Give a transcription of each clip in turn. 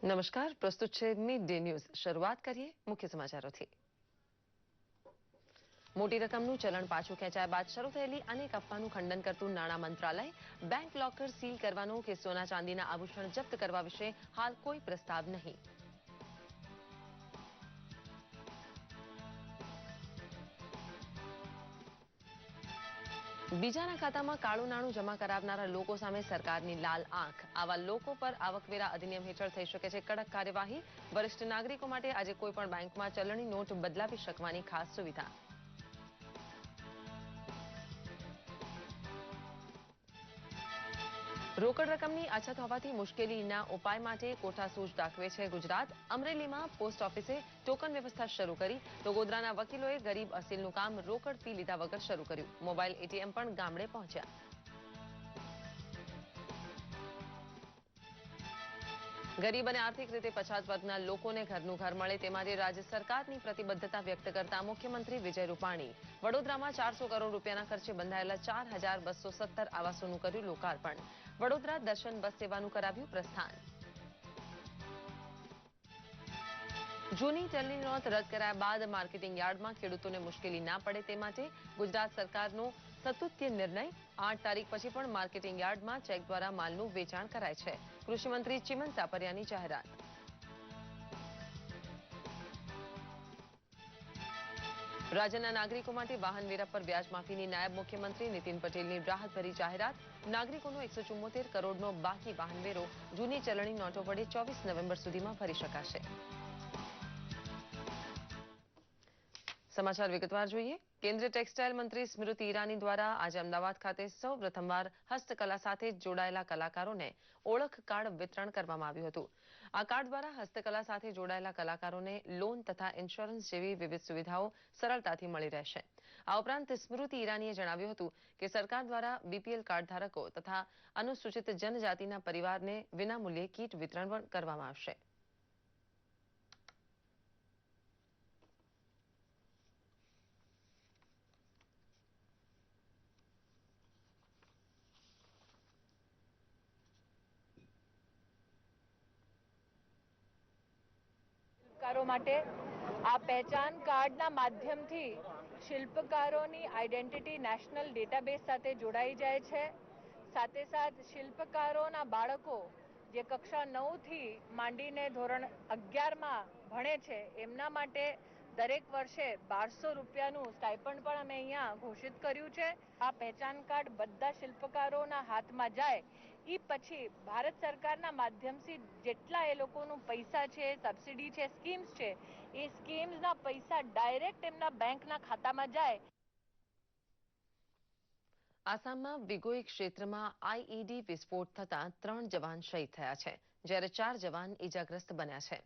નમસ્કાર, પ્રસ્તુત છે મિડ ડે ન્યૂઝ। શરૂઆત કરીએ મુખ્ય સમાચારોથી। મોટી રકમનું ચલણ પાછું ખેંચાયા બાદ શરૂ થયેલી અનેક અફવાનું ખંડન કરતું નાણાં મંત્રાલય બેંક લોકર સીલ કરવાનો કે સોના ચાંદીના આભૂષણ જપ્ત કરવા વિશે હાલ કોઈ પ્રસ્તાવ નહીં। બીજાના ખાતામાં કાળું નાણું જમા કરાવનારા લોકો સામે સરકારની લાલ આંખ। આવા લોકો પર આવકવેરા અધિનિયમ હેઠળ થઈ શકે છે કડક કાર્યવાહી। વરિષ્ઠ નાગરિકો માટે આજે કોઈ પણ બેંકમાં ચલણી નોટ બદલાવી શકવાની ખાસ સુવિધા। રોકડ રકમની અછત હોવાથી મુશ્કેલીના ઉપાય માટે કોઠાસૂઝ દાખવે છે ગુજરાત। અમરેલીમાં પોસ્ટ ઓફિસે ટોકન વ્યવસ્થા શરૂ કરી તો ગોધરાના વકીલોએ ગરીબ અસીલનું કામ રોકડ ફી લીધા વગર શરૂ કર્યું। મોબાઈલ એટીએમ પણ ગામડે પહોંચ્યા। ગરીબ અને આર્થિક રીતે પછાત વર્ગના લોકોને ઘરનું ઘર મળે તે માટે રાજ્ય સરકારની પ્રતિબદ્ધતા વ્યક્ત કરતા મુખ્યમંત્રી વિજય રૂપાણી વડોદરામાં 400 કરોડ રૂપિયાના ખર્ચે બંધાયેલા 4217 આવાસોનું કર્યું લોકાર્પણ। વડોદરા દર્શન બસ સેવાનું કરાવ્યું પ્રસ્થાન। જૂની ચલણી નોટ રદ કરાયા બાદ માર્કેટિંગ યાર્ડમાં ખેડૂતોને મુશ્કેલી ના પડે તે માટે ગુજરાત સરકારનો સતુત્ય નિર્ણય। 8 તારીખ પછી પણ માર્કેટિંગ યાર્ડમાં ચેક દ્વારા માલનું વેચાણ કરાય છે। કૃષિમંત્રી ચિમન સાપરિયાની જાહેરાત। રાજ્યના નાગરિકો માટે વાહન વેરા પર વ્યાજ માફીની નાયબ મુખ્યમંત્રી નીતિન પટેલની રાહતભરી જાહેરાત। નાગરિકોનો 174 કરોડનો બાકી વાહન વેરો જૂની ચલણી નોટો વડે 24 નવેમ્બર સુધીમાં ભરી શકાશે। સમાચાર વિગતવાર જોઈએ। કેન્દ્રીય ટેક્સટાઇલ મંત્રી સ્મૃતિ ઈરાની દ્વારા આજે અમદાવાદ ખાતે સૌ પ્રથમવાર હસ્તકલા સાથે જોડાયેલા કલાકારોને ઓળખ કાર્ડ વિતરણ કરવામાં આવ્યું હતું। આ કાર્ડ દ્વારા હસ્તકલા સાથે જોડાયેલા કલાકારોને લોન તથા ઇન્સ્યોરન્સ જેવી વિવિધ સુવિધાઓ સરળતાથી મળી રહેશે। આ ઉપરાંત સ્મૃતિ ઈરાનીએ જણાવ્યું હતું કે સરકાર દ્વારા બીપીએલ કાર્ડ ધારકો તથા અનુસૂચિત જનજાતિના પરિવારને વિનામૂલ્યે કીટ વિતરણ પણ કરવામાં આવશે। શિલ્પકારો માટે આ પહેચાન કાર્ડના માધ્યમથી શિલ્પકારોની આઈડેન્ટિટી નેશનલ ડેટાબેઝ સાથે જોડાઈ જાય છે। સાથે સાથ શિલ્પકારોના બાળકો જે કક્ષા 9 થી માંડીને ધોરણ 11માં ભણે છે એમના માટે દરેક વર્ષે 1200 રૂપિયાનું સ્ટાઇપન્ડ પણ અમે અહીંયા ઘોષિત કર્યું છે। આ પહેચાન કાર્ડ બધા શિલ્પકારોના હાથમાં જાય એ પછી ભારત સરકારના માધ્યમથી જેટલા એ લોકોનું પૈસા છે, સબસિડી છે, સ્કીમ્સ છે, એ સ્કીમ્સના પૈસા ડાયરેક્ટ એમના બેંકના ખાતામાં જાય। આસામમાં વિગોઈ ક્ષેત્રમાં આઈઈડી વિસ્ફોટ થતાં 3 જવાન શહીદ થયા છે જ્યારે 4 જવાન ઈજાગ્રસ્ત બન્યા છે।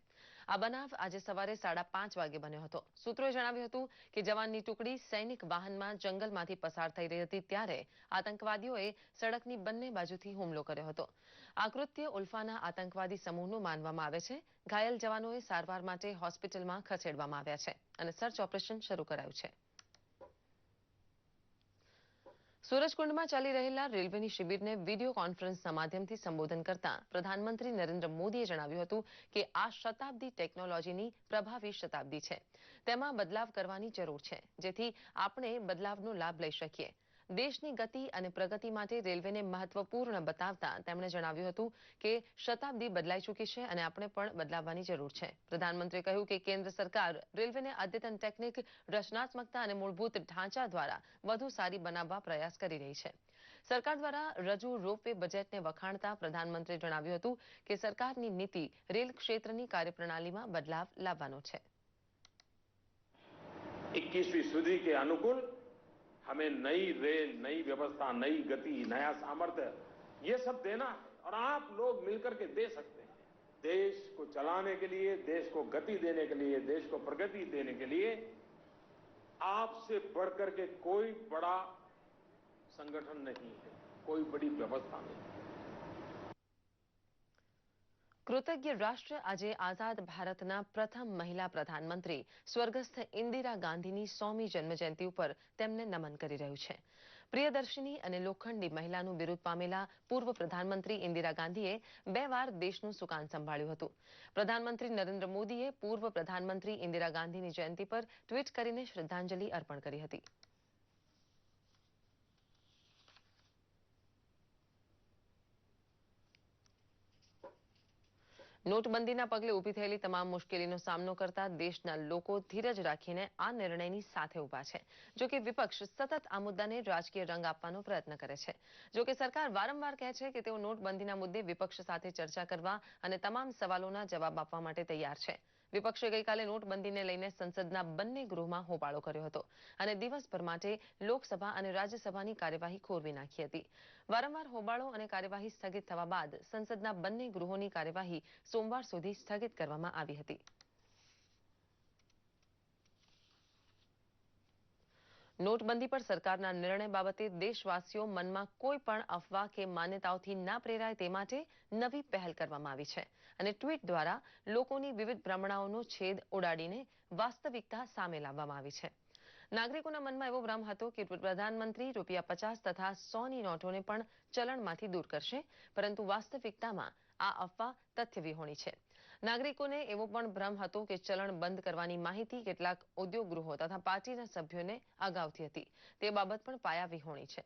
આ બનાવ આજે સવારે 5:30 વાગે બન્યો હતો। સૂત્રોએ જણાવ્યું હતું કે જવાનની ટુકડી સૈનિક વાહનમાં જંગલમાંથી પસાર થઈ રહી હતી ત્યારે આતંકવાદીઓએ સડકની બંને બાજુથી હુમલો કર્યો હતો। આ કૃત્ય ઉલ્ફાના આતંકવાદી સમૂહનું માનવામાં આવે છે। ઘાયલ જવાનોએ સારવાર માટે હોસ્પિટલમાં ખસેડવામાં આવ્યા છે અને સર્ચ ઓપરેશન શરૂ કરાયું છે। સૂરજકુંડમાં ચાલી રહેલા રેલવેની શિબિરને વિડીયો કોન્ફરન્સના માધ્યમથી સંબોધન કરતા પ્રધાનમંત્રી નરેન્દ્ર મોદીએ જણાવ્યું હતું કે આ શતાબ્દી ટેકનોલોજીની પ્રભાવી શતાબ્દી છે। તેમાં બદલાવ કરવાની જરૂર છે જેથી આપણે બદલાવનો લાભ લઈ શકીએ। દેશની ગતિ અને પ્રગતિ માટે રેલવેને મહત્વપૂર્ણ બતાવતા તેમણે જણાવ્યું હતું કે શતાબ્દી બદલાઈ ચૂકી છે અને આપણે પણ બદલાવવાની જરૂર છે। પ્રધાનમંત્રીએ કહ્યું કે કેન્દ્ર સરકાર રેલવેને અદ્યતન ટેકનિક, રચનાત્મકતા અને મૂળભૂત ઢાંચા દ્વારા વધુ સારી બનાવવા પ્રયાસ કરી રહી છે। સરકાર દ્વારા રજૂ રોપવે બજેટને વખાણતા પ્રધાનમંત્રીએ જણાવ્યું હતું કે સરકારની નીતિ રેલ ક્ષેત્રની કાર્યપ્રણાલીમાં બદલાવ લાવવાનો છે। 21वीं सदी के अनुकूल हमें नई रेल, नई व्यवस्था, नई गति, नया सामर्थ्य ये सब देना है और आप लोग मिलकर के दे सकते हैं। देश को चलाने के लिए, देश को गति देने के लिए, देश को प्रगति देने के लिए आपसे बढ़कर के कोई बड़ा संगठन नहीं है, कोई बड़ी व्यवस्था नहीं है। કૃતજ્ઞ રાષ્ટ્ર આજે આઝાદ ભારતના પ્રથમ મહિલા પ્રધાનમંત્રી સ્વર્ગસ્થ ઇન્દિરા ગાંધીની 100મી જન્મજયંતિ ઉપર તેમને નમન કરી રહ્યું છે। પ્રિયદર્શિની અને લોખંડી મહિલાનું બિરુદ પામેલા પૂર્વ પ્રધાનમંત્રી ઇન્દિરા ગાંધીએ 2 વાર દેશનું સુકાન સંભાળ્યું હતું. પ્રધાનમંત્રી નરેન્દ્ર મોદીએ પૂર્વ પ્રધાનમંત્રી ઇન્દિરા ગાંધીની જયંતિ પર ટ્વીટ કરીને શ્રદ્ધાંજલિ અર્પણ કરી હતી. નોટબંધીના પગલે ઊભી થયેલી તમામ મુશ્કેલીનો સામનો કરતા દેશના લોકો ધીરજ રાખીને આ નિર્ણયની સાથે ઊભા છે. જો કે વિપક્ષ સતત આ મુદ્દાને રાજકીય રંગ આપવાનો પ્રયત્ન કરે છે. જો કે સરકાર વારંવાર કહે છે કે તેઓ નોટબંધીના મુદ્દે વિપક્ષ સાથે ચર્ચા કરવા અને તમામ સવાલોના જવાબ આપવા માટે તૈયાર છે. વિપક્ષે ગઈકાલે નોટબંધીને લઈને સંસદના બંને ગૃહમાં હોબાળો કર્યો હતો અને દિવસભર માટે લોકસભા અને રાજ્યસભાની કાર્યવાહી ખોરવી નાખી હતી. વારંવાર હોબાળો અને કાર્યવાહી સ્થગિત થવા બાદ સંસદના બંને ગૃહોની કાર્યવાહી સોમવાર સુધી સ્થગિત કરવામાં આવી હતી. નોટબંધી પર સરકારના નિર્ણય બાબતે દેશવાસીઓ મનમાં કોઈ પણ અફવા કે માન્યતાઓથી ના પ્રેરાય તે માટે નવી પહેલ કરવામાં આવી છે અને ટ્વીટ દ્વારા લોકોની વિવિધ ભ્રમણાઓનો છેદ ઉડાડીને વાસ્તવિકતા સામે લાવવામાં આવી છે. નાગરિકોના મનમાં એવો ભ્રમ હતો કે પ્રધાનમંત્રી ₹50 તથા 100ની નોટોને પણ ચલણમાંથી દૂર કરશે, પરંતુ વાસ્તવિકતામાં આ અફવા તથ્યવિહોણી છે. નાગરિકોને એવો પણ ભ્રમ હતો કે ચલણ બંધ કરવાની માહિતી કેટલાક ઉદ્યોગ ગૃહો તથા પાર્ટીના સભ્યોને અગાઉથી હતી. તે બાબત પણ પાયાવિહોણી છે.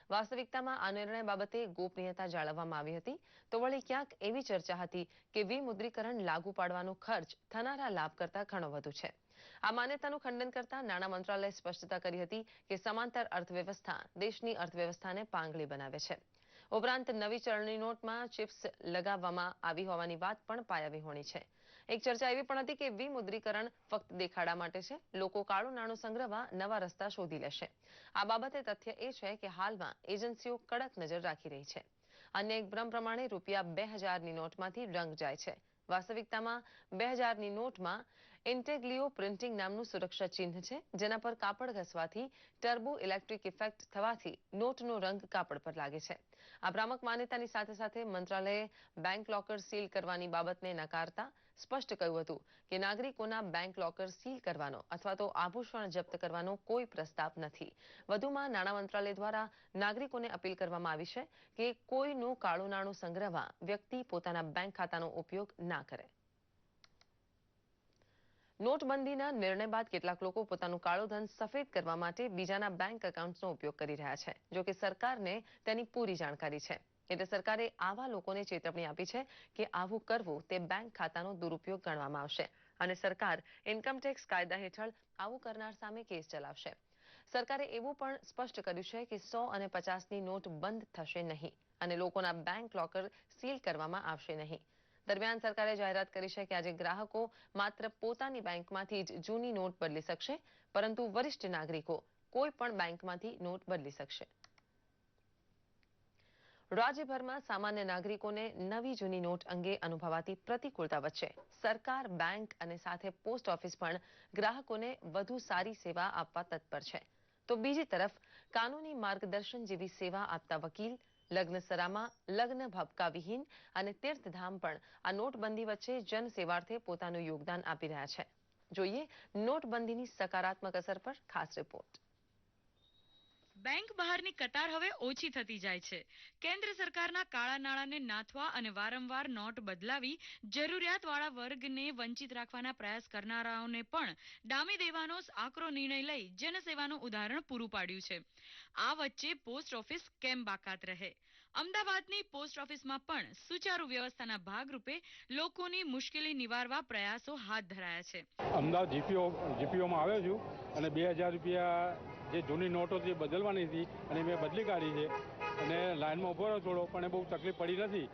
વાસ્તવિકતામાં આ નિર્ણય બાબતે ગોપનીયતા જાળવવામાં આવી હતી, તો વળી ક્યાંક એવી ચર્ચા હતી કે વિમુદ્રીકરણ લાગુ પાડવાનો ખર્ચ થનારા લાભ કરતા ઘણો વધુ છે. આ માન્યતાનું ખંડન કરતા નાણાં મંત્રાલયે સ્પષ્ટતા કરી હતી કે સમાંતર અર્થવ્યવસ્થા દેશની અર્થવ્યવસ્થાને પાંગળી બનાવે છે. ઉપરાંત નવી ચલણી નોટમાં ચિપ્સ લગાવવામાં આવી હોવાની વાત પણ પાયાવિહોણી છે. એક ચર્ચા એવી પણ હતી કે વિમુદ્રીકરણ ફક્ત દેખાડા માટે છે. લોકો કાળું નાણું સંગ્રહવા નવા રસ્તા શોધી લેશે. આ બાબતે તથ્ય એ છે કે હાલમાં એજન્સીઓ કડક નજર રાખી રહી છે. અન્ય એક ભ્રમ પ્રમાણે ₹2000ની નોટમાંથી રંગ જાય છે. વાસ્તવિકતામાં 2000ની નોટમાં ઇન્ટેગ્લિયો પ્રિન્ટિંગ નામનું સુરક્ષા ચિહ્ન છે, જેના પર કાપડ ઘસવાથી ટર્બો ઇલેક્ટ્રિક ઇફેક્ટ થવાથી નોટનો રંગ કાપડ પર લાગે છે. આ ભ્રામક માન્યતાની સાથે સાથે મંત્રાલયે બેંક લોકર સીલ કરવાની બાબતને નકારતા સ્પષ્ટ કહ્યું હતું કે નાગરિકોના બેંક લોકર સીલ કરવાનો અથવા તો આભૂષણ જપ્ત કરવાનો કોઈ પ્રસ્તાવ નથી. વધુમાં નાણાં મંત્રાલય દ્વારા નાગરિકોને અપીલ કરવામાં આવી છે કે કોઈનું કાળું નાણું સંગ્રહવા વ્યક્તિ પોતાના બેંક ખાતાનો ઉપયોગ ના કરે. નોટબંધીના નિર્ણય બાદ કેટલાક લોકો પોતાનું કાળું ધન સફેદ કરવા માટે બીજાના બેંક એકાઉન્ટ્સનો ઉપયોગ કરી રહ્યા છે. જો કે સરકારને તેની પૂરી જાણકારી છે, એટલે સરકારે આવા લોકોને ચેતવણી આપી છે કે આવું કરવું તે બેંક ખાતાનો દુરુપયોગ ગણવામાં આવશે અને સરકાર ઇન્કમટેક્સ કાયદા હેઠળ આવું કરનાર સામે કેસ ચલાવશે. સરકારે એવું પણ સ્પષ્ટ કર્યું છે કે 100 અને 50ની નોટ બંધ થશે નહીં અને લોકોના બેંક લોકર સીલ કરવામાં આવશે નહીં. દરમિયાન સરકારે જાહેરાત કરી છે કે આજે ગ્રાહકો માત્ર પોતાની બેંકમાંથી જ જૂની નોટ બદલી શકશે, પરંતુ વરિષ્ઠ નાગરિકો કોઈ પણ બેંકમાંથી નોટ બદલી શકશે. રાજ્યભરમાં સામાન્ય નાગરિકોને નવી જૂની નોટ અંગે અનુભવાતી પ્રતિકૂળતા વચ્ચે સરકાર, બેંક અને સાથે પોસ્ટ ઓફિસ પણ ગ્રાહકોને વધુ સારી સેવા આપવા તત્પર છે. તો બીજી તરફ કાનૂની માર્ગદર્શન જેવી સેવા આપતા વકીલ, લગ્નસરામાં લગ્ન ભબકાવિહીન અને તીર્થધામ પણ આ નોટબંધી વચ્ચે જનસેવાર્થે પોતાનું યોગદાન આપી રહ્યા છે. જોઈએ નોટબંધીની સકારાત્મક અસર પર ખાસ રિપોર્ટ. બેંક બહારની કતાર હવે ઓછી થતી જાય છે. કેન્દ્ર સરકારના કાળા નાણાંને નાથવા અને વારંવાર નોટ બદલાવી જરૂરિયાતવાળા વર્ગને વંચિત રાખવાના પ્રયાસ કરનારાઓને પણ ડામી દેવાનો આકરો નિર્ણય લઈ જનસેવાનું ઉદાહરણ પૂરું પાડ્યું છે. આ વચ્ચે પોસ્ટ ઓફિસ કેમ બાકાત રહે? અમદાવાદની પોસ્ટ ઓફિસમાં પણ સુચારુ વ્યવસ્થાના ભાગરૂપે લોકોની મુશ્કેલી નિવારવા પ્રયાસો હાથ ધરાયા છે. અમદાવાદ જીપીઓમાં આવ્યો છું અને ₹2000 જે જૂની નોટો હતી બદલવાની હતી અને મેં બદલી કાઢી છે અને લાઇનમાં ઊભો રહ્યો થોડો, પણ એ બહુ તકલીફ પડી નથી.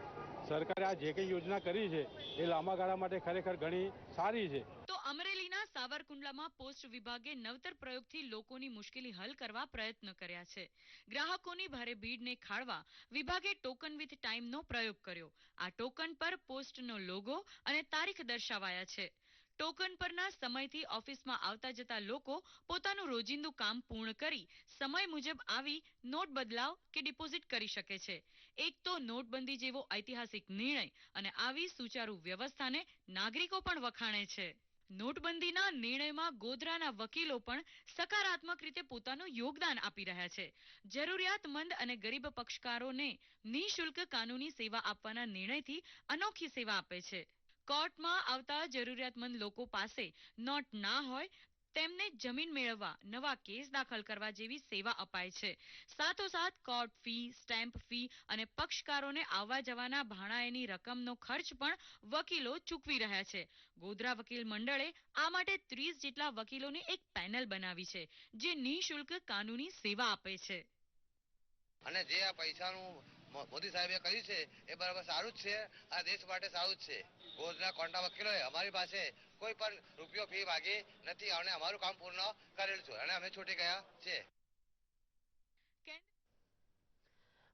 સરકારે આ જે કંઈ યોજના કરી છે એ લાંબા ગાળા માટે ખરેખર ઘણી સારી છે. તો અમરેલીના સાવરકુંડલામાં પોસ્ટ વિભાગે નવતર પ્રયોગથી લોકોની મુશ્કેલી હલ કરવા પ્રયત્ન કર્યા છે. ગ્રાહકોની ભારે ભીડને ખાળવા વિભાગે ટોકન વિથ ટાઈમનો પ્રયોગ કર્યો. આ ટોકન પર પોસ્ટનો લોગો અને તારીખ દર્શાવાયા છે. ટોકન પરના સમયથી ઓફિસમાં આવતા જતા લોકો પોતાનું રોજિંદુ કામ પૂર્ણ કરી સમય મુજબ આવી નોટ બદલાવ કે ડિપોઝિટ કરી શકે છે. એક તો નોટબંધી જેવો ઐતિહાસિક નિર્ણય અને આવી સુચારુ વ્યવસ્થાને નાગરિકો પણ વખાણે છે. નોટબંધીના નિર્ણયમાં ગોધરાના વકીલો પણ સકારાત્મક રીતે પોતાનું યોગદાન આપી રહ્યા છે. જરૂરિયાતમંદ અને ગરીબ પક્ષકારોને નિઃશુલ્ક કાનૂની સેવા આપવાના નિર્ણયથી અનોખી સેવા આપે છે. કોર્ટમાં આવતા જરૂરિયાતમંદ લોકો પાસે નોટ ના હોય તેમને જમીન મેળવવા, નવા કેસ દાખલ કરવા જેવી સેવા અપાય છે. સાથોસાથ કોર્ટ ફી, સ્ટેમ્પ ફી અને પક્ષકારોને આવવા જવાના ભાણાએની રકમનો ખર્ચ પણ વકીલો ચૂકવી રહ્યા છે. ગોધરા વકીલ મંડળે આ માટે 30 જેટલા વકીલોની એક પેનલ બનાવી છે, જે નિઃશુલ્ક કાનૂની સેવા આપે છે. અને જે આ પૈસાનું મોદી સાહેબે કર્યું છે એ બરાબર સારું જ છે, આ દેશ માટે સારું જ છે. ગોધરા કોર્ટના વકીલોએ અમારી પાસે કોઈ પણ રૂપિયો ફી માગી નથી અને અમારું કામ પૂર્ણ કરેલું છે અને અમે છૂટી ગયા છે.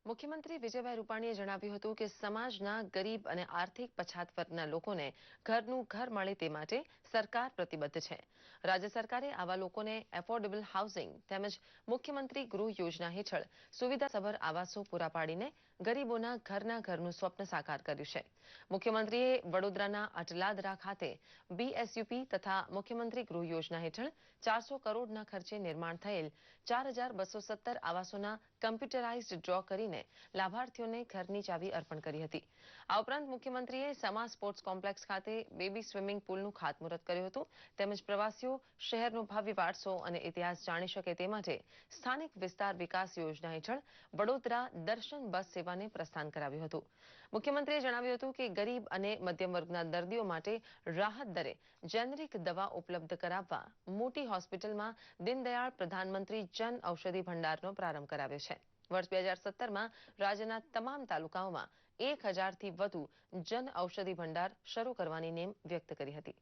મુખ્યમંત્રી વિજયભાઈ રૂપાણીએ જણાવ્યું હતું કે સમાજના ગરીબ અને આર્થિક પછાત વર્ગના લોકોને ઘરનું ઘર મળે તે માટે સરકાર પ્રતિબદ્ધ છે. રાજ્ય સરકારે આવા લોકોને એફોર્ડેબલ હાઉસિંગ તેમજ મુખ્યમંત્રી ગૃહ યોજના હેઠળ સુવિધાસભર આવાસો પૂરા પાડીને ગરીબોના ઘરનું સ્વપ્ન સાકાર કર્યું છે. મુખ્યમંત્રીએ વડોદરાના અટલાદરા ખાતે બીએસયુપી તથા મુખ્યમંત્રી ગૃહ યોજના હેઠળ 400 કરોડના ખર્ચે નિર્માણ થયેલ 4217 આવાસોના કમ્પ્યુટરાઇઝડ ડ્રો કરીને લાભાર્થીઓને ઘરની ચાવી અર્પણ કરી હતી. આ ઉપરાંત મુખ્યમંત્રીએ સમા સ્પોર્ટ્સ કોમ્પ્લેક્સ ખાતે બેબી સ્વિમિંગ પુલનું ખાતમુહૂર્ત કર્યું હતું. તેમજ પ્રવાસીઓ શહેરનો ભવ્ય વારસો અને ઇતિહાસ જાણી શકે તે માટે સ્થાનિક વિસ્તાર વિકાસ યોજના હેઠળ વડોદરા દર્શન બસ સેવાને પ્રસ્થાન કરાવ્યું હતું. મુખ્યમંત્રીએ જણાવ્યું હતું કે ગરીબ અને મધ્યમ વર્ગના દર્દીઓ માટે રાહત દરે જેનરિક દવા ઉપલબ્ધ કરાવવા મોટી હોસ્પિટલમાં દીનદયાળ પ્રધાનમંત્રી જન ઔષધિ ભંડારનો પ્રારંભ કરાવ્યો છે. વર્ષ 2017માં રાજ્યના તમામ તાલુકાઓમાં 1000થી વધુ જન ઔષધિ ભંડાર શરૂ કરવાની નેમ વ્યક્ત કરી હતી.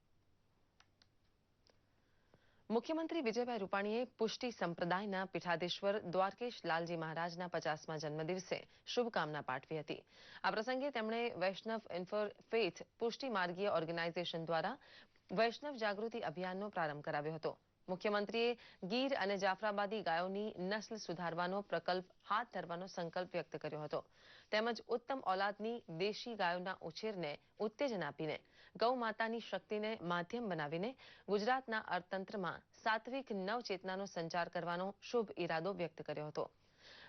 મુખ્યમંત્રી વિજયભાઈ રૂપાણીએ પુષ્ટિ સંપ્રદાયના પીઠાધીશ્વર દ્વારકેશ લાલજી મહારાજના 50મા જન્મદિવસે શુભકામના પાઠવી હતી. આ પ્રસંગે તેમણે વૈષ્ણવ ઇન્ટરફેથ પુષ્ટિ માર્ગીય ઓર્ગેનાઇઝેશન દ્વારા વૈષ્ણવ જાગૃતિ અભિયાનનો પ્રારંભ કરાવ્યો હતો. મુખ્યમંત્રીએ ગીર અને જાફરાબાદી ગાયોની નસ્લ સુધારવાનો પ્રકલ્પ હાથ ધરવાનો સંકલ્પ વ્યક્ત કર્યો હતો. તેમજ ઉત્તમ ઓલાદની દેશી ગાયોના ઉછેરને ઉત્તેજન આપીને ગૌ માતાની શક્તિને માધ્યમ બનાવીને ગુજરાતના અર્થતંત્રમાં સાત્વિક નવચેતનાનો સંચાર કરવાનો શુભ ઇરાદો વ્યક્ત કર્યો હતો.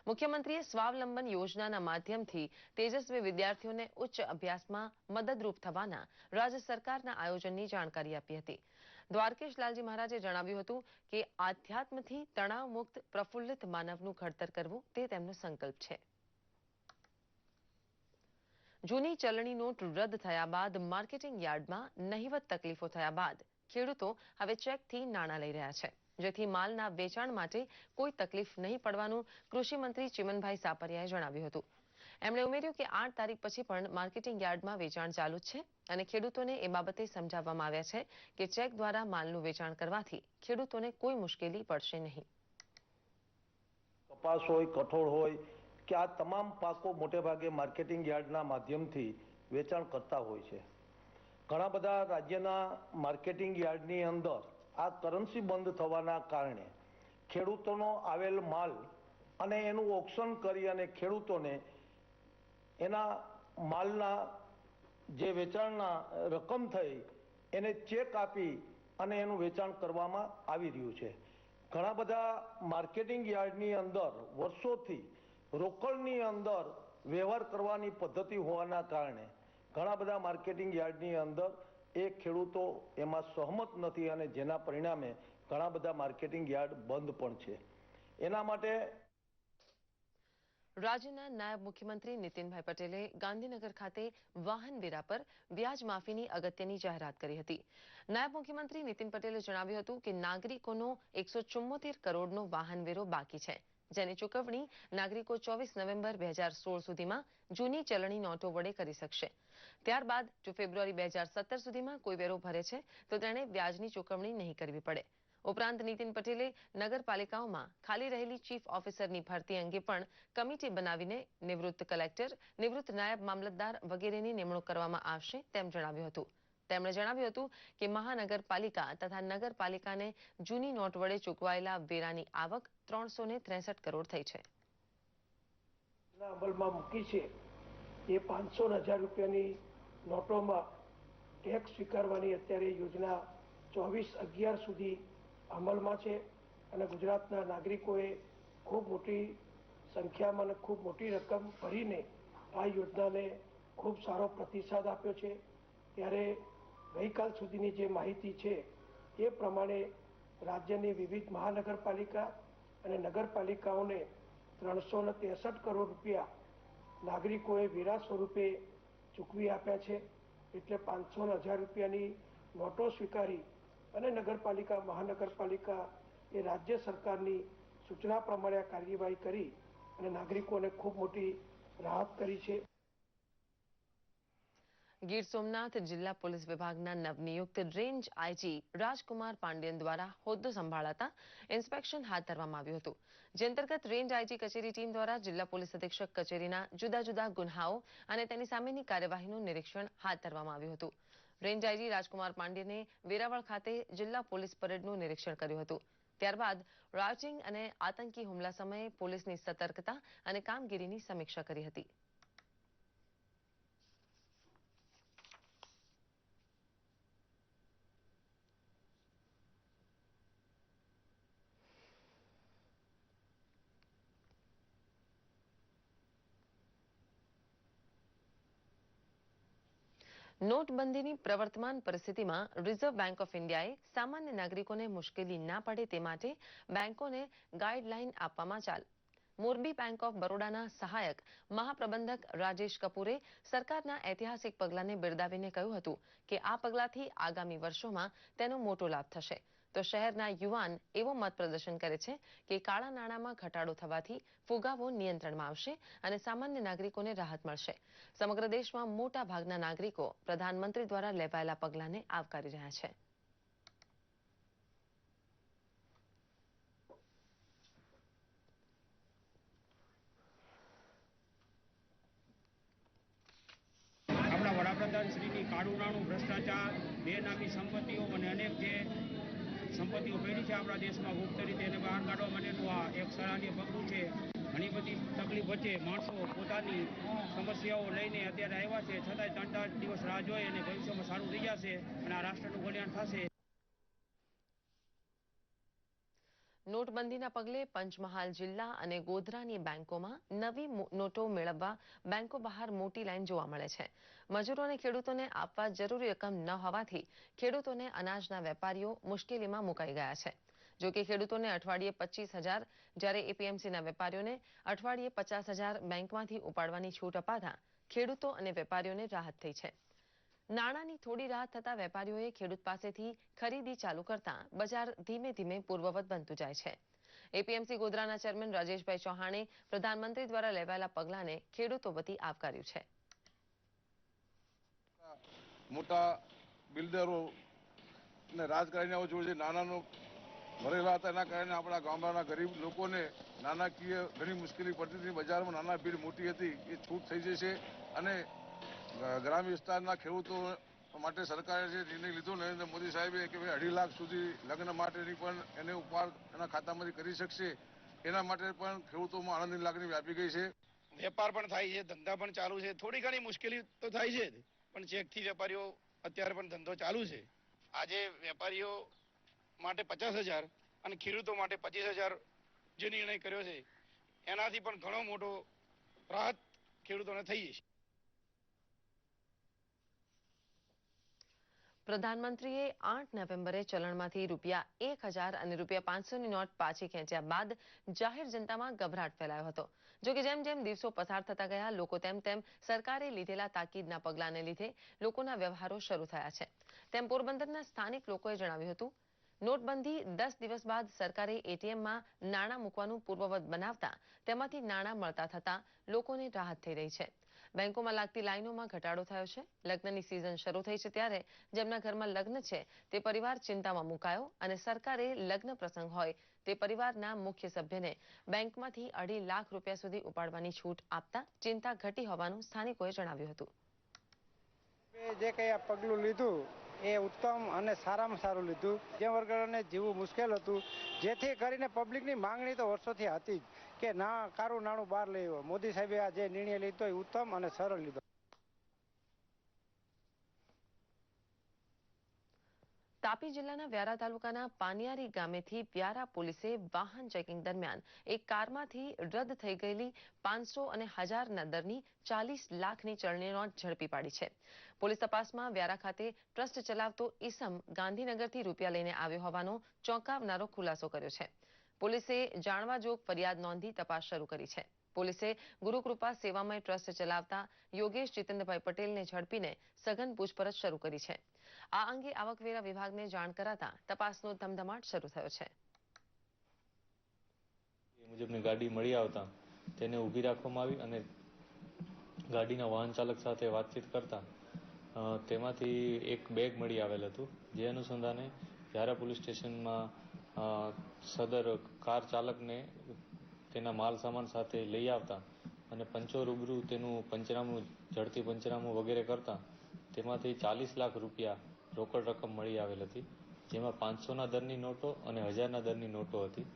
મુખ્યમંત્રીએ સ્વાવલંબન યોજનાના માધ્યમથી તેજસ્વી વિદ્યાર્થીઓને ઉચ્ચ અભ્યાસમાં મદદરૂપ થવાના રાજ્ય સરકારના આયોજનની જાણકારી આપી હતી. દ્વારકેશ લાલજી મહારાજે જણાવ્યું હતું કે આધ્યાત્મથી તણાવમુક્ત પ્રફુલ્લિત માનવનું ઘડતર કરવું તે તેમનો સંકલ્પ છે. જૂની ચલણી નોટ રદ થયા બાદ માર્કેટિંગ યાર્ડમાં નહિવત તકલીફો થયા બાદ ખેડૂતો હવે ચેકથી નાણાં લઈ રહ્યા છે, જેથી માલના વેચાણ માટે કોઈ તકલીફ નહીં પડવાનું કૃષિ મંત્રી ચીમનભાઈ સાપરિયાએ જણાવ્યું હતું. એમણે ઉમેર્યું કે 8 તારીખ પછી પણ માર્કેટિંગ યાર્ડમાં વેચાણ ચાલુ જ છે અને ખેડૂતોને એ બાબતે સમજાવવામાં આવ્યા છે કે ચેક દ્વારા માલનું વેચાણ કરવાથી ખેડૂતોને કોઈ મુશ્કેલી પડશે નહીં. કપાસ હોય, કઠોળ હોય કે આ તમામ પાકો મોટે ભાગે માર્કેટિંગ યાર્ડના માધ્યમથી વેચાણ કરતા હોય છે. ઘણા બધા રાજ્યના માર્કેટિંગ યાર્ડની અંદર આ કરન્સી બંધ થવાના કારણે ખેડૂતોનો આવેલ માલ અને એનું ઓક્શન કરી અને ખેડૂતોને એના માલના જે વેચાણના રકમ થઈ એને ચેક આપી અને એનું વેચાણ કરવામાં આવી રહ્યું છે. ઘણા બધા માર્કેટિંગ યાર્ડની અંદર વર્ષોથી રોકડની અંદર વ્યવહાર કરવાની પદ્ધતિ હોવાના કારણે ઘણા બધા માર્કેટિંગ યાર્ડની અંદર એ ખેડૂતો એમાં સહમત નથી અને જેના પરિણામે ઘણા બધા માર્કેટિંગ યાર્ડ બંધ પણ છે. એના માટે રાજ્યના નાયબ મુખ્યમંત્રી નીતિનભાઈ પટેલે ગાંધીનગર ખાતે વાહન વેરા પર વ્યાજ માફીની અગત્યની જાહેરાત કરી હતી. નાયબ મુખ્યમંત્રી નીતિન પટેલે જણાવ્યું હતું કે નાગરિકોનો 174 કરોડનો વાહન વેરો બાકી છે, જેની ચૂકવણી નાગરિકો 24 નવેમ્બર 2016 સુધીમાં જૂની ચલણી નોટો વડે કરી શકશે. ત્યારબાદ જો ફેબ્રુઆરી 2017 સુધીમાં કોઈ વેરો ભરે છે તો તેણે વ્યાજની ચૂકવણી નહીં કરવી પડે. ઉપરાંત નીતિન પટેલે નગરપાલિકાઓમાં ખાલી રહેલી ચીફ ઓફિસરની ભરતી અંગે પણ કમિટી બનાવીને નિવૃત્ત કલેક્ટર, નિવૃત્ત નાયબ મામલતદાર વગેરેની નિમણૂક કરવામાં આવશે તેમ જણાવ્યું હતું. તેમણે જણાવ્યું હતું કે મહાનગરપાલિકા તથા નગરપાલિકાને જૂની નોટ વડે ચૂકવાયેલા વેરાની આવક 363 કરોડ થઈ છે. અમલમાં મૂકી છે એ 500 અને 1000 રૂપિયાની નોટોમાં ટેક્સ સ્વીકારવાની અત્યારે યોજના 24/11 સુધી અમલમાં છે અને ગુજરાતના નાગરિકોએ ખૂબ મોટી સંખ્યામાં અને ખૂબ મોટી રકમ ભરીને આ યોજનાને ખૂબ સારો પ્રતિસાદ આપ્યો છે. ત્યારે ગઈકાલ સુધીની જે માહિતી છે એ પ્રમાણે રાજ્યની વિવિધ મહાનગરપાલિકા અને નગરપાલિકાઓને 363 કરોડ રૂપિયા નાગરિકોએ વેરા સ્વરૂપે ચૂકવી આપ્યા છે. એટલે 500 અને 1000 રૂપિયાની નોટો સ્વીકારી અને નગરપાલિકા મહાનગરપાલિકા એ રાજ્ય સરકારની સૂચના પ્રમાણે આ કાર્યવાહી કરી અને નાગરિકોને ખૂબ મોટી રાહત કરી છે. ગીર સોમનાથ જિલ્લા પોલીસ વિભાગના નવનિયુક્ત રેન્જ આઈજી રાજકુમાર પાંડ્યન દ્વારા હોદ્દો સંભાળાતા ઇન્સ્પેક્શન હાથ ધરવામાં આવ્યું હતું. જે અંતર્ગત રેન્જ આઈજી કચેરી ટીમ દ્વારા જિલ્લા પોલીસ અધિક્ષક કચેરીના જુદા જુદા ગુન્હાઓ અને તેની સામેની કાર્યવાહીનું નિરીક્ષણ હાથ ધરવામાં આવ્યું હતું. રેન્જ આઈજી રાજકુમાર પાંડ્યને વેરાવળ ખાતે જિલ્લા પોલીસ પરેડનું નિરીક્ષણ કર્યું હતું. ત્યારબાદ રાઉટિંગ અને આતંકી હુમલા સમયે પોલીસની સતર્કતા અને કામગીરીની સમીક્ષા કરી હતી. નોટબંધીની પ્રવર્તમાન પરિસ્થિતિમાં રિઝર્વ બેંક ઓફ ઇન્ડિયાએ સામાન્ય નાગરિકોને મુશ્કેલી ના પડે તે માટે બેંકોને ગાઈડલાઈન આપવામાં ચાલ. મોરબી બેંક ઓફ બરોડાના સહાયક મહાપ્રબંધક રાજેશ કપૂરે સરકારના ઐતિહાસિક પગલાંને બિરદાવીને કહ્યું હતું કે આ પગલાંથી આગામી વર્ષોમાં તેનો મોટો લાભ થશે. તો શહેરના યુવાન એવો મત પ્રદર્શન કરે છે કે કાળા નાણાંમાં ઘટાડો થવાથી ફુગાવો નિયંત્રણમાં આવશે અને સામાન્ય નાગરિકોને રાહત મળશે. સમગ્ર દેશમાં મોટા ભાગના નાગરિકો પ્રધાનમંત્રી દ્વારા લેવાયેલા પગલાંને આવકારી રહ્યા છે. આપણા વડાપ્રધાન શ્રીની કાળું નાણું, ભ્રષ્ટાચાર, બેનામી સંપત્તિઓ અને અનેક જે સંપત્તિઓ પડી છે આપણા દેશમાં ગુપ્ત રીતે એને બહાર કાઢવા માટેનું આ એક સરાહનીય પગલું છે. ઘણી બધી તકલીફ વચ્ચે માણસો પોતાની સમસ્યાઓ લઈને અત્યારે આવ્યા છે, છતાંય 3-4 દિવસ રાહ જોઈ અને ભવિષ્યમાં સારું થઈ જશે અને આ રાષ્ટ્રનું કલ્યાણ થશે. નોટબંધીના પગલે પંચમહાલ જિલ્લા અને ગોધરાની બેંકોમાં નવી નોટો મેળવવા બેંકો બહાર મોટી લાઈન જોવા મળે છે. મજૂરો અને ખેડૂતોને આપવા જરૂરી રકમ ન હોવાથી ખેડૂતોને અનાજના વેપારીઓ મુશ્કેલીમાં મુકાઈ ગયા છે. જો કે ખેડૂતોને અઠવાડિયે 25,000 જ્યારે એપીએમસીના વેપારીઓને અઠવાડિયે 50,000 બેંકમાંથી ઉપાડવાની છૂટ અપાતા ખેડૂતો અને વેપારીઓને રાહત થઈ છે. નાણાંની થોડી રાહત થતા વેપારીઓએ ખેડૂત પાસેથી ખરીદી ચાલુ કરતા બજાર ધીમે ધીમે પૂર્વવત બનતું જાય છે. એપીએમસી ગોધરાના ચેરમેન રાજેશભાઈ ચૌહાણે પ્રધાનમંત્રી દ્વારા લેવાયેલા પગલાંને ખેડૂતો વતી આવકાર્યું છે. મોટા બિલ્ડરો ને રાજકારણીઓ જોડે નાનાનો ભરેલા હતા, એના કારણે આપણા ગામડાના ગરીબ લોકોને નાણાકીય ઘણી મુશ્કેલી પડતી હતી. બજારમાં નાના ભીડ મોટી હતી, એ છૂટ થઈ જશે અને ગ્રામ્ય વિસ્તારના ખેડૂતો માટે સરકારે જે નિર્ણય લીધો નરેન્દ્ર મોદી સાહેબે કે ભાઈ 2.5 લાખ સુધી લગ્ન માટેની પણ એને ઉપાડ એના ખાતામાંથી કરી શકશે, એના માટે પણ ખેડૂતોમાં આનંદની લાગણી વ્યાપી ગઈ છે. વેપાર પણ થાય છે, ધંધા પણ ચાલુ છે. થોડી ઘણી મુશ્કેલી તો થાય છે, પણ ચેકથી વેપારીઓ અત્યારે પણ ધંધો ચાલુ છે. આજે વેપારીઓ માટે 50,000 અને ખેડૂતો માટે 25,000 જે નિર્ણય કર્યો છે એનાથી પણ ઘણો મોટો રાહત ખેડૂતોને થઈ છે. પ્રધાનમંત્રીએ 8 નવેમ્બરે ચલણમાંથી ₹1,000 અને ₹500ની નોટ પાછી ખેંચ્યા બાદ જાહેર જનતામાં ગભરાટ ફેલાયો હતો. જોકે જેમ જેમ દિવસો પસાર થતા ગયા, લોકો તેમ તેમ સરકારે લીધેલા તાકીદના પગલાંને લીધે લોકોના વ્યવહારો શરૂ થયા છે. તેમ પોરબંદરના સ્થાનિક લોકોએ જણાવ્યું હતું. નોટબંધી 10 દિવસ બાદ સરકારે એટીએમમાં નાણાં મૂકવાનું પૂર્વવત બનાવતા તેમાંથી નાણાં મળતા થતા લોકોને રાહત થઈ રહી છે. બેંકોમાં લાગતી લાઈનોમાં ઘટાડો થયો છે. લગ્નની સિઝન શરૂ થઈ છે ત્યારે જેમના ઘરમાં લગ્ન છે તે પરિવાર ચિંતામાં મુકાયો અને સરકારે લગ્ન પ્રસંગ હોય તે પરિવારના મુખ્ય સભ્યને બેંકમાંથી 2.5 લાખ રૂપિયા સુધી ઉપાડવાની છૂટ આપતા ચિંતા ઘટી હોવાનું સ્થાનિકોએ જણાવ્યું હતું. જે કંઈ આ પગલું લીધું એ ઉત્તમ અને સારામાં સારું લીધું. જે વર્ગોને જીવવું મુશ્કેલ હતું, જેથી કરીને પબ્લિકની માંગણી તો વર્ષોથી હતી જ કે ના કારું નાણું બહાર લઈ આવ્યો. મોદી સાહેબે આ જે નિર્ણય લીધો એ ઉત્તમ અને સરળ લીધો. તાપી જિલ્લાના વ્યારા તાલુકાના પાનિયારી ગામેથી વ્યારા પોલીસે વાહન ચેકિંગ દરમિયાન એક કારમાંથી રદ થઈ ગયેલી 500 અને 1000ના દરની 40 લાખની ચલણી નોટ ઝડપી પાડી છે. પોલીસ તપાસમાં વ્યારા ખાતે ટ્રસ્ટ ચલાવતો ઈસમ ગાંધીનગરથી રૂપિયા લઈને આવ્યો હોવાનો ચોંકાવનારો ખુલાસો કર્યો છે. પોલીસે જાણવાજોગ ફરિયાદ નોંધી તપાસ શરૂ કરી છે. પોલીસે ગુરુકૃપા સેવામય ટ્રસ્ટ ચલાવતા યોગેશ જીતેન્દ્રભાઈ પટેલને ઝડપીને સઘન પૂછપરછ શરૂ કરી છે. આ અંગે આવકવેરા વિભાગને જાણ કરાતા તપાસનો ધમધમાટ શરૂ થયો છે. મુજબની ગાડી મળી આવતા તેને ઊભી રાખવામાં આવી અને ગાડીના વાહન ચાલક સાથે વાતચીત કરતા તેમાંથી એક બેગ મળી આવેલ હતું. જે અનુસંધાને વ્યારા પોલીસ સ્ટેશનમાં સદર કાર ચાલકને તેના માલ સામાન સાથે લઈ આવતા અને પંચો રૂબરૂ તેનું પંચનામું ઝડપી પંચનામું વગેરે કરતા તેમાંથી 40 લાખ રૂપિયા રોકડ રકમ મળી આવેલ હતી, જેમાં 500ના દરની નોટો અને 1000ના દરની નોટો હતી.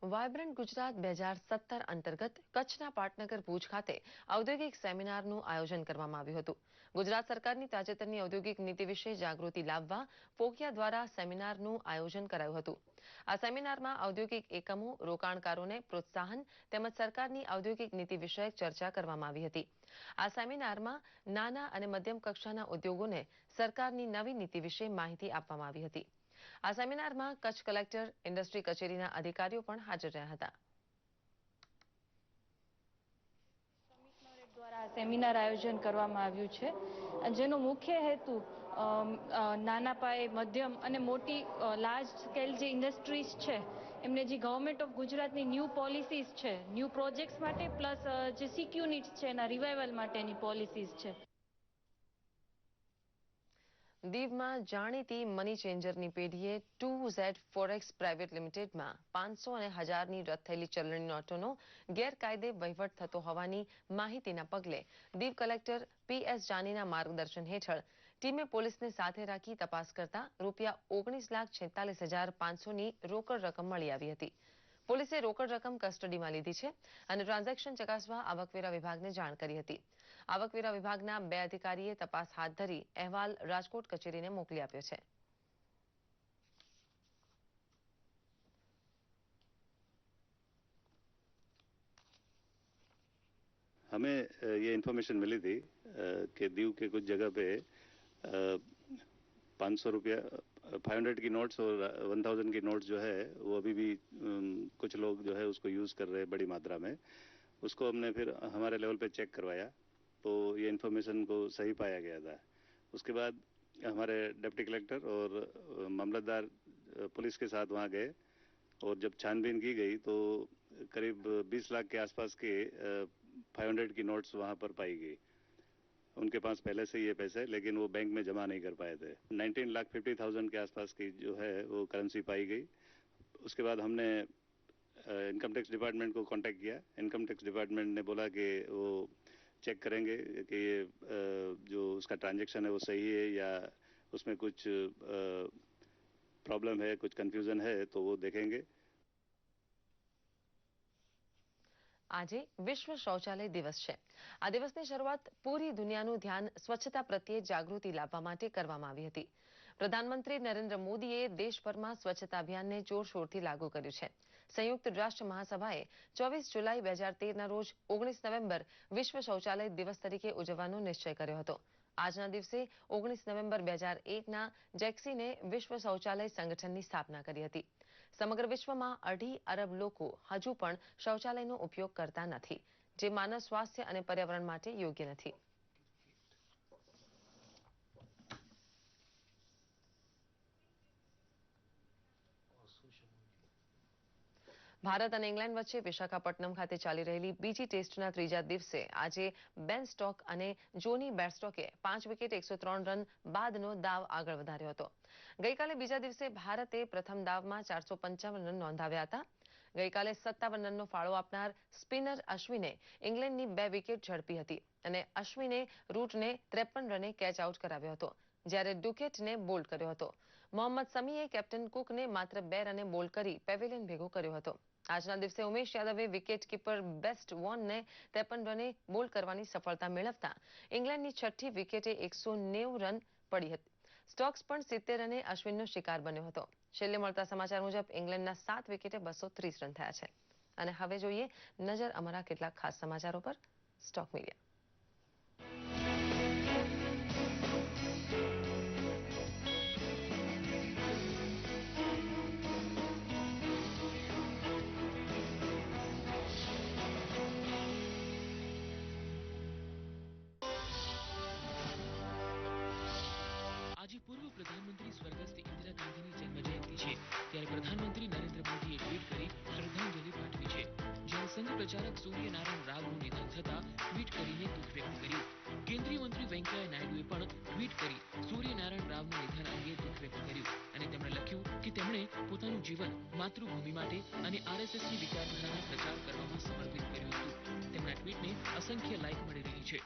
વાયબ્રન્ટ ગુજરાત 2017 અંતર્ગત કચ્છના પાટનગર ભુજ ખાતે ઔદ્યોગિક સેમિનારનું આયોજન કરવામાં આવ્યું હતું. ગુજરાત સરકારની તાજેતરની ઔદ્યોગિક નીતિ વિશે જાગૃતિ લાવવા ફોકિયા દ્વારા સેમિનારનું આયોજન કરાયું હતું. આ સેમિનારમાં ઔદ્યોગિક એકમો, રોકાણકારોને પ્રોત્સાહન તેમજ સરકારની ઔદ્યોગિક નીતિ વિષયક ચર્ચા કરવામાં આવી હતી. આ સેમિનારમાં નાના અને મધ્યમ કક્ષાના ઉદ્યોગોને સરકારની નવી નીતિ વિશે માહિતી આપવામાં આવી હતી. આ સેમિનારમાં કચ્છ કલેક્ટર, ઇન્ડસ્ટ્રી કચેરીના અધિકારીઓ પણ હાજર રહ્યા હતા. દ્વારા સેમિનાર આયોજન કરવામાં આવ્યું છે, જેનો મુખ્ય હેતુ નાના પાયે, મધ્યમ અને મોટી લાર્જ સ્કેલ જે ઇન્ડસ્ટ્રીઝ છે એમને જે ગવર્મેન્ટ ઓફ ગુજરાતની ન્યૂ પોલિસીઝ છે, ન્યૂ પ્રોજેક્ટ્સ માટે પ્લસ જે સિક્યુ નીડ્સ છે એના રિવાઇવલ માટેની પોલિસીઝ છે. દીવમાં જાણીતી મની ચેન્જરની પેઢીએ 2Z ફોરેક્સ પ્રાઇવેટ લિમિટેડમાં 500 અને 1000ની રદ થયેલી ચલણી નોટોનો ગેરકાયદે વહીવટ થતો હોવાની માહિતીના પગલે દીવ કલેક્ટર PS જાનીના માર્ગદર્શન હેઠળ ટીમે પોલીસને સાથે રાખી તપાસ કરતા રૂપિયા 19,46,500ની રોકડ રકમ મળી આવી હતી. પોલીસે રોકડ રકમ કસ્ટડીમાં લીધી છે અને ટ્રાન્ઝેક્શન ચકાસવા આવકવેરા વિભાગને જાણ કરી હતી. આવકવેરા વિભાગના 2 અધિકારીએ તપાસ હાથ ધરી અહેવાલ રાજકોટ કચેરીને મોકલી આપ્યો છે. हमें ये इन्फॉर्मेशन मिली थी कि दीव के कुछ जगह पे 500 रुपया 500 की नोट्स और 1000 की नोट्स जो है वो अभी भी कुछ लोग जो है उसको यूज़ कर रहे हैं बड़ी मात्रा में. उसको हमने फिर हमारे लेवल पे चेक करवाया तो ये इन्फॉर्मेशन को सही पाया गया था. उसके बाद हमारे डिप्टी कलेक्टर और मामलतदार पुलिस के साथ वहाँ गए और जब छानबीन की गई तो करीब 20 लाख के आसपास के 500 की नोट्स वहाँ पर पाई गई. उनके पास पहले से ये पैसे, लेकिन वो बैंक में जमा नहीं कर पाए थे. 19,50,000 के आसपास की जो है वो करेंसी पाई गई. उसके बाद हमने इनकम टैक्स डिपार्टमेंट को कांटेक्ट किया. इनकम टैक्स डिपार्टमेंट ने बोला कि वो चेक करेंगे कि ये जो उसका ट्रांजैक्शन है वो सही है या उसमें कुछ प्रॉब्लम है, कुछ कंफ्यूजन है तो वो देखेंगे. આજે વિશ્વ શૌચાલય દિવસ છે. આ દિવસની શરૂઆત પૂરી દુનિયાનું ધ્યાન સ્વચ્છતા પ્રત્યે જાગૃતિ લાવવા માટે કરવામાં આવી હતી. પ્રધાનમંત્રી નરેન્દ્ર મોદીએ દેશભરમાં સ્વચ્છતા અભિયાનને જોરશોરથી લાગુ કર્યું છે. સંયુક્ત રાષ્ટ્ર મહાસભાએ 24 જુલાઈ 2013ના રોજ 19 નવેમ્બર વિશ્વ શૌચાલય દિવસ તરીકે ઉજવવાનો નિશ્ચય કર્યો હતો. આજના દિવસે 19 નવેમ્બર 2001ના જેક્સીને વિશ્વ શૌચાલય સંગઠનની સ્થાપના કરી હતી. સમગ્ર વિશ્વમાં 2.5 અરબ લોકો હજુ પણ શૌચાલયનો ઉપયોગ કરતા નથી, જે માનવ સ્વાસ્થ્ય અને પર્યાવરણ માટે યોગ્ય નથી. ભારત અને ઇંગ્લેન્ડ વચ્ચે વિશાખાપટ્ટનમ ખાતે ચાલી રહેલી બીજી ટેસ્ટના ત્રીજા દિવસે આજે બેન સ્ટોક અને જોની બેરસ્ટોકે 5 વિકેટ 103 રન બાદનો દાવ આગળ વધાર્યો હતો. ગઈકાલે બીજા દિવસે ભારતે પ્રથમ દાવમાં 455 રન નોંધાવ્યા હતા. ગઈકાલે 57 રનનો ફાળો આપનાર સ્પિનર અશ્વિને ઇંગ્લેન્ડની 2 વિકેટ ઝડપી હતી અને અશ્વિને રૂટને 53 રને કેચ આઉટ કરાવ્યો હતો, જ્યારે ડુકેટને બોલ્ડ કર્યો હતો. મોહમ્મદ સમીએ કેપ્ટન કુકને માત્ર 2 રને બોલ્ડ કરી પેવેલિયન ભેગો કર્યો હતો. આજના દિવસે ઉમેશ યાદવે વિકેટ કીપર બેસ્ટ વોનને 53 રને બોલ્ડ કરવાની સફળતા મેળવતા ઇંગ્લેન્ડની 6ઠ્ઠી વિકેટે 190 રન પડી હતી. સ્ટોક્સ પણ 70 અને અશ્વિનનો શિકાર બન્યો હતો. છેલ્લે મળતા સમાચાર મુજબ ઇંગ્લેન્ડના 7 વિકેટે 230 રન થયા છે. અને હવે જોઈએ નજર અમારા કેટલાક ખાસ સમાચારો પર. Stock media. આજે પૂર્વ પ્રધાનમંત્રી સ્વર્ગસ્થ ઇન્દિરા ગાંધીની જન્મજયંતિ છે, ત્યારે પ્રધાનમંત્રી નરેન્દ્ર મોદીએ ટ્વીટ કરી શ્રદ્ધાંજલિ પાઠવી છે. જ્યારે સંઘ પ્રચારક સૂર્યનારાયણ રાવનું નિધન થતા ટ્વીટ કરીને દુઃખ વ્યક્ત કર્યું. કેન્દ્રીય મંત્રી વેંકૈયા નાયડુએ પણ ટ્વીટ કરી સૂર્યનારાયણ રાવના નિધન અંગે દુઃખ વ્યક્ત કર્યું અને તેમણે લખ્યું કે તેમણે પોતાનું જીવન માતૃભૂમિ માટે અને આરએસએસની વિચારધારાના પ્રચાર કરવામાં સમર્પિત કર્યું હતું. તેમના ટ્વીટને અસંખ્ય લાઇક મળી રહી છે.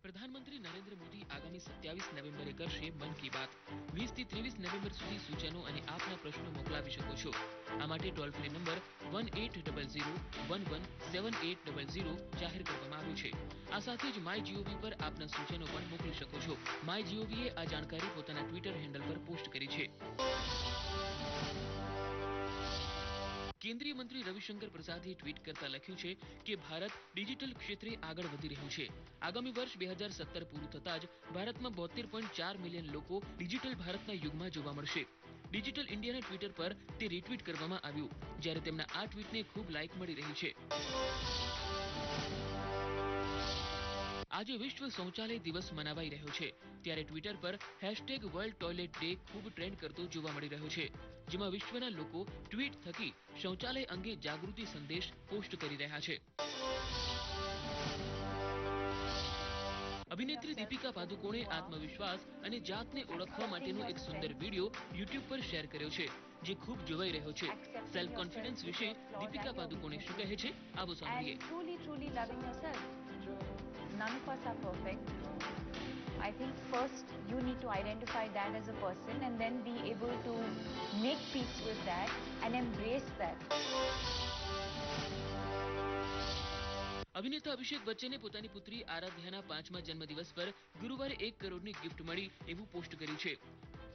પ્રધાનમંત્રી નરેન્દ્ર મોદી આગામી 27 નવેમ્બરે કરશે મન કી બાત. 20 થી 23 નવેમ્બર સુધી સૂચનો અને આપના પ્રશ્નો મોકલાવી શકો છો. આ માટે ટોલ ફ્રી નંબર 1800117800 જાહેર કરવામાં આવ્યો છે. આ સાથે જ માય જીઓવી પર આપના સૂચનો પણ મોકલી શકો છો. માય જીઓવીએ આ જાણકારી પોતાના ટ્વિટર હેન્ડલ પર પોસ્ટ કરી છે. કેન્દ્રીય મંત્રી રવિશંકર પ્રસાદે ટ્વીટ કરતા લખ્યું છે કે ભારત ડિજિટલ ક્ષેત્રે આગળ વધી રહ્યું છે. આગામી વર્ષ 2017 પૂરું થતાં જ ભારતમાં 72.4 મિલિયન લોકો ડિજિટલ ભારતના યુગમાં જોવા મળશે. ડિજિટલ ઇન્ડિયાના ટ્વિટર પર તે રીટ્વીટ કરવામાં આવ્યું, જ્યારે તેમના આ ટ્વીટને ખૂબ લાઇક મળી રહી છે. આજે વિશ્વ શૌચાલય દિવસ મનાવાઈ રહ્યો છે, ત્યારે ટ્વિટર પર #વર્લ્ડ ટોયલેટ ડે ખૂબ ટ્રેન્ડ કરતો જોવા મળી રહ્યો છે, જેમાં વિશ્વના લોકો ટ્વીટ થકી શૌચાલય અંગે જાગૃતિ સંદેશ પોસ્ટ કરી રહ્યા છે. અભિનેત્રી દીપિકા પાદુકોણે આત્મવિશ્વાસ અને જાતને ઓળખવા માટેનો એક સુંદર વિડીયો યુટ્યુબ પર શેર કર્યો છે, જે ખૂબ જોવાઈ રહ્યો છે. સેલ્ફ કોન્ફિડન્સ વિશે દીપિકા પાદુકોણે શું કહે છે, આવો સાંભળીએ. None of us are perfect. I think first you need to identify that as a person and then be able to make peace with that and embrace that. અભિનેતા અભિષેક બચ્ચને પોતાની પુત્રી આરાધ્યાના 5મા જન્મદિવસ પર ગુરુવારે 1 કરોડની ગિફ્ટ મળી એવું પોસ્ટ કર્યું છે.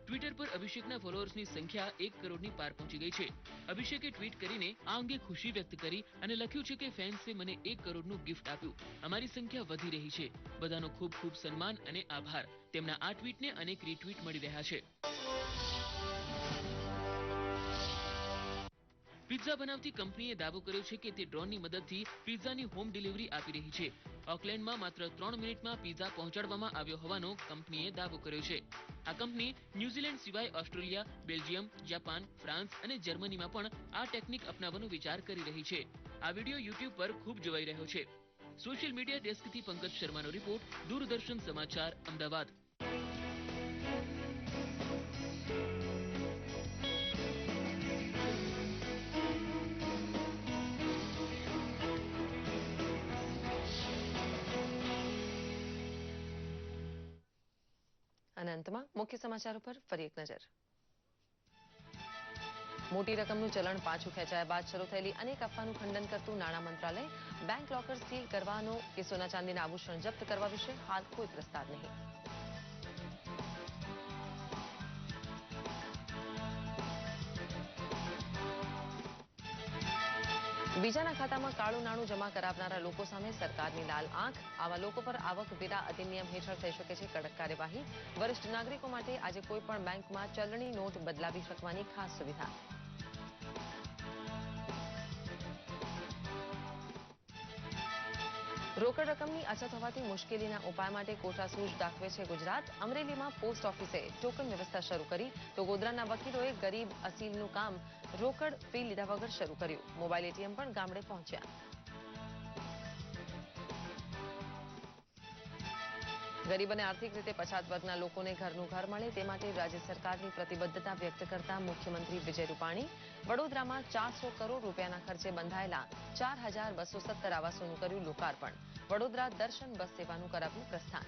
ટ્વિટર પર અભિષેકના ફોલોઅર્સની સંખ્યા 1 કરોડની પાર પહોંચી ગઈ છે. અભિષેકે ટ્વીટ કરીને આ અંગે ખુશી વ્યક્ત કરી અને લખ્યું છે કે ફેન્સે મને 1 કરોડનું ગિફ્ટ આપ્યું. અમારી સંખ્યા વધી રહી છે. બધાનો ખૂબ ખૂબ સન્માન અને આભાર. તેમના આ ટ્વીટને અનેક રીટ્વીટ મળી રહ્યા છે. પિઝા બનાવતી કંપનીએ દાવો કર્યો છે કે તે ડ્રોનની મદદથી પિઝાની હોમ ડિલિવરી આપી રહી છે. ઓકલેન્ડમાં માત્ર 3 મિનિટમાં પિઝા પહોંચાડવામાં આવ્યો હોવાનો કંપનીએ દાવો કર્યો છે. આ કંપની ન્યૂઝીલેન્ડ સિવાય ઓસ્ટ્રેલિયા, બેલ્જિયમ, જાપાન, ફ્રાન્સ અને જર્મનીમાં પણ આ ટેકનિક અપનાવવાનો વિચાર કરી રહી છે. આ વિડીયો યુટ્યુબ પર ખૂબ જોવાઈ રહ્યો છે. સોશિયલ મીડિયા ડેસ્કથી પંકજ શર્માનો રિપોર્ટ, દૂરદર્શન સમાચાર, અમદાવાદ. અને અંતમાં મુખ્ય સમાચારો પર ફરી એક નજર. મોટી રકમનું ચલણ પાછું ખેંચાયા બાદ શરૂ થયેલી અનેક અફવાનું ખંડન કરતું નાણાં મંત્રાલય બેંક લોકર સીલ કરવાનો કે સોના ચાંદીના આભૂષણ જપ્ત કરવા વિશે હાલ કોઈ પ્રસ્તાવ નહીં. બીજાના ખાતામાં કાળું નાણું જમા કરાવનારા લોકો સામે સરકારની લાલ આંખ. આવા લોકો પર આવકવેરા અધિનિયમ હેઠળ થઈ શકે છે કડક કાર્યવાહી. વરિષ્ઠ નાગરિકો માટે આજે કોઈ પણ બેંકમાં ચલણી નોટ બદલાવી શકવાની ખાસ સુવિધા. રોકડ રકમની અછત હોવાથી મુશ્કેલીના ઉપાય માટે કોઠા સૂઝ દાખવે છે ગુજરાત. અમરેલીમાં પોસ્ટ ઓફિસે ટોકન વ્યવસ્થા શરૂ કરી તો ગોધરાના વકીલોએ ગરીબ અસીલનું કામ રોકડ ફી લીધા વગર શરૂ કર્યું. મોબાઈલ એટીએમ પણ ગામડે પહોંચ્યા. ગરીબ અને આર્થિક રીતે પછાત વર્ગના લોકોને ઘરનું ઘર મળે તે માટે રાજ્ય સરકારની પ્રતિબદ્ધતા વ્યક્ત કરતા મુખ્યમંત્રી વિજય રૂપાણી વડોદરામાં 400 કરોડ રૂપિયાના ખર્ચે બંધાયેલા 4217 આવાસોનું કર્યું લોકાર્પણ. વડોદરા દર્શન બસ સેવાનું કરાવ્યું પ્રસ્થાન.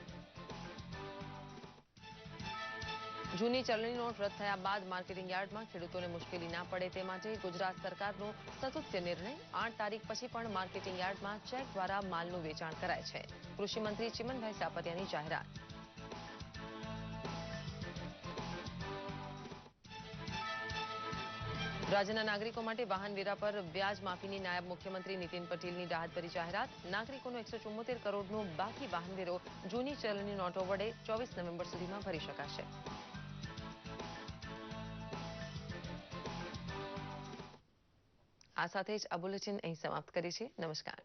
જૂની ચલણી નોટ રદ થયા બાદ માર્કેટિંગ યાર્ડમાં ખેડૂતોને મુશ્કેલી ના પડે તે માટે ગુજરાત સરકારનો સતુત્ય નિર્ણય 8 તારીખ પછી પણ માર્કેટિંગ યાર્ડમાં ચેક દ્વારા માલનું વેચાણ કરાય છે. કૃષિ મંત્રી ચિમનભાઈ સાપરિયાની જાહેરાત. રાજ્યના નાગરિકો માટે વાહન વેરા પર વ્યાજ માફીની નાયબ મુખ્યમંત્રી નીતિન પટેલની રાહતભરી જાહેરાત. નાગરિકોનો 174 કરોડનો બાકી વાહન વેરો જૂની ચલણી નોટો વડે 24 નવેમ્બર સુધીમાં ભરી શકાશે. આ સાથે જ આ બુલેટિન અહીં સમાપ્ત કરી છે. નમસ્કાર.